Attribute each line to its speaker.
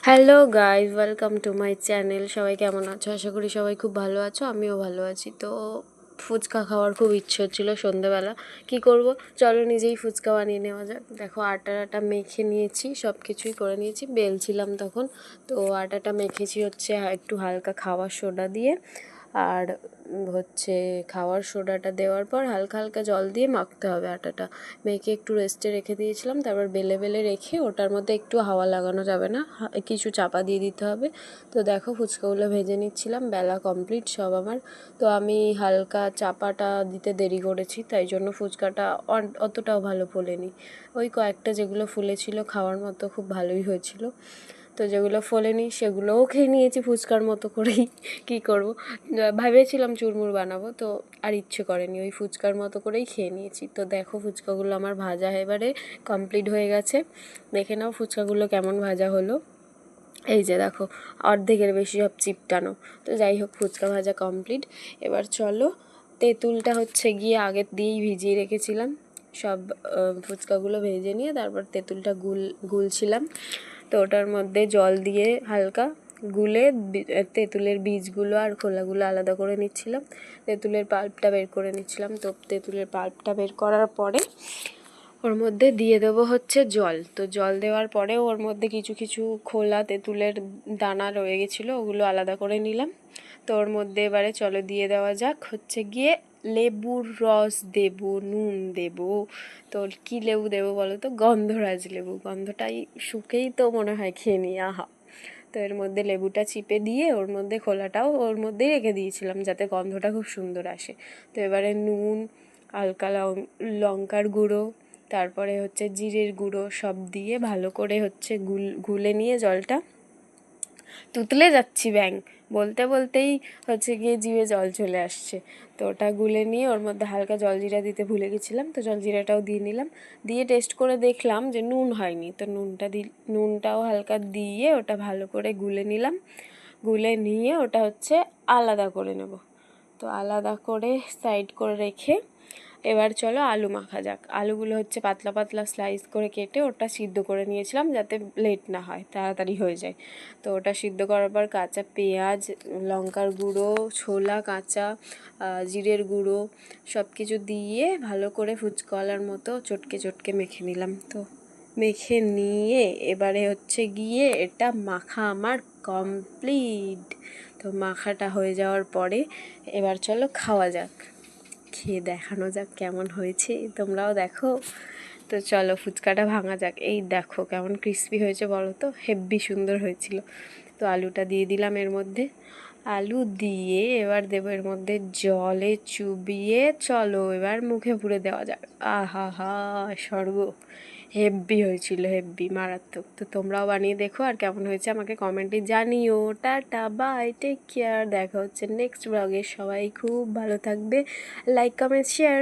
Speaker 1: Hello guys, welcome to my channel. সবাই কেমন আছো? আশা করি সবাই খুব ভালো আছো, আমিও ভালো আছি। তো ফুচকা খাওয়ার খুব ইচ্ছে হচ্ছিলো সন্ধেবেলা। কি করব, চলো নিজেই ফুচকা বানিয়ে নেওয়া যাক। দেখো আটা মেখে নিয়েছি, সব কিছুই করে নিয়েছি, বেলছিলাম তখন। তো আটাটা মেখেছি হচ্ছে একটু হালকা খাওয়ার সোডা দিয়ে, আর হচ্ছে খাওয়ার সোডাটা দেওয়ার পর হালকা হালকা জল দিয়ে মাখতে হবে আটাটা। মেখে একটু রেস্টে রেখে দিয়েছিলাম, তারপর বেলে বেলে রেখে ওটার মধ্যে একটু হাওয়া লাগানো যাবে না, কিছু চাপা দিয়ে দিতে হবে। তো দেখো ফুচকাগুলো ভেজে নিচ্ছিলাম, বেলা কমপ্লিট সব আমার। তো আমি হালকা চাপাটা দিতে দেরি করেছি, তাই জন্য ফুচকাটা অতটাও ভালো ফোলেনি। ওই কয়েকটা যেগুলো ফুলেছিল খাওয়ার মতো খুব ভালোই হয়েছিল। তো যেগুলো ফোলেনি সেগুলোও খেয়ে নিয়েছি ফুচকার মতো করেই। কী করব, ভেবেছিলাম চুরমুর বানাবো, তো আর ইচ্ছে করেনি, ওই ফুচকার মতো করেই খেয়ে নিয়েছি। তো দেখো ফুচকাগুলো আমার ভাজা এবারে কমপ্লিট হয়ে গেছে। দেখে নাও ফুচকাগুলো কেমন ভাজা হলো। এই যে দেখো অর্ধেকের বেশি সব চিপটানো। তো যাই হোক, ফুচকা ভাজা কমপ্লিট। এবার চলো, তেঁতুলটা হচ্ছে গিয়ে আগের দিয়েই ভিজিয়ে রেখেছিলাম। সব ফুচকাগুলো ভেজে নিয়ে তারপর তেঁতুলটা গুলছিলাম। তো ওটার মধ্যে জল দিয়ে হালকা গুলে তেঁতুলের বীজগুলো আর খোলাগুলো আলাদা করে নিচ্ছিলাম, তেঁতুলের পাল্পটা বের করে নিচ্ছিলাম। তো তেঁতুলের পাল্পটা বের করার পরে ওর মধ্যে দিয়ে দেবো হচ্ছে জল। তো জল দেওয়ার পরে ওর মধ্যে কিছু কিছু খোলা তেঁতুলের দানা রয়ে গেছিলো, ওগুলো আলাদা করে নিলাম। তো ওর মধ্যে এবারে চলো দিয়ে দেওয়া যাক হচ্ছে গিয়ে লেবুর রস দেবো, নুন দেবো। তো কী লেবু দেবো বলো তো? গন্ধরাজ লেবু। গন্ধটাই শুকেই তো মনে হয় খেয়ে নিই, আহা। তো এর মধ্যে লেবুটা চিপে দিয়ে ওর মধ্যে খোলাটাও ওর মধ্যেই রেখে দিয়েছিলাম যাতে গন্ধটা খুব সুন্দর আসে। তো এবারে নুন, হালকা লঙ্কার গুঁড়ো, তারপরে হচ্ছে জিরের গুঁড়ো সব দিয়ে ভালো করে হচ্ছে গুলে নিয়ে জলটা তুতলে যাচ্ছি ব্যাং, বলতে বলতেই হচ্ছে গিয়ে জিভে জল চলে আসছে। তো ওটা গুলে নিয়ে ওর মধ্যে হালকা জলজিরা দিতে ভুলে গেছিলাম, তো জলজিরাটাও দিয়ে নিলাম। দিয়ে টেস্ট করে দেখলাম যে নুন হয়নি, তো নুনটাও হালকা দিয়ে ওটা ভালো করে গুলে নিলাম। গুলে নিয়ে ওটা হচ্ছে আলাদা করে নেব। তো আলাদা করে সাইড করে রেখে এবার চলো আলু মাখা যাক। আলুগুলো হচ্ছে পাতলা পাতলা স্লাইস করে কেটে ওটা সিদ্ধ করে নিয়েছিলাম যাতে লেট না হয়, তাড়াতাড়ি হয়ে যায়। তো ওটা সিদ্ধ করার পর কাঁচা পেঁয়াজ, লঙ্কার গুঁড়ো, ছোলা কাঁচা, জিরের গুঁড়ো সব কিছু দিয়ে ভালো করে ফুচকাওয়ালার মতো চটকে চটকে মেখে নিলাম। তো মেখে নিয়ে এবারে হচ্ছে গিয়ে এটা মাখা আমার কমপ্লিট। তো মাখাটা হয়ে যাওয়ার পরে এবার চলো খাওয়া যাক, খেয়ে দেখানো যাক কেমন হয়েছে, তোমরাও দেখো। তো চলো ফুচকাটা ভাঙা যাক। এই দেখো কেমন ক্রিস্পি হয়েছে বলো তো, হেব্বি সুন্দর হয়েছিল। তো আলুটা দিয়ে দিলাম এর মধ্যে, আলু দিয়ে এবার দেবো এর মধ্যে জলে চুবিয়ে, চলো এবার মুখে পুরে দেওয়া যাক। আহা হা, স্বর্গ। হেব্বি হয়েছিল, হেব্বি মারাত্মক। তো তোমরাও বানিয়ে দেখো, আর কেমন হয়েছে আমাকে কমেন্টে জানিও। Tata, bye, take care. দেখা হচ্ছে নেক্সট ব্লগে। সবাই খুব ভালো থাকবে, লাইক কমেন্ট শেয়ার।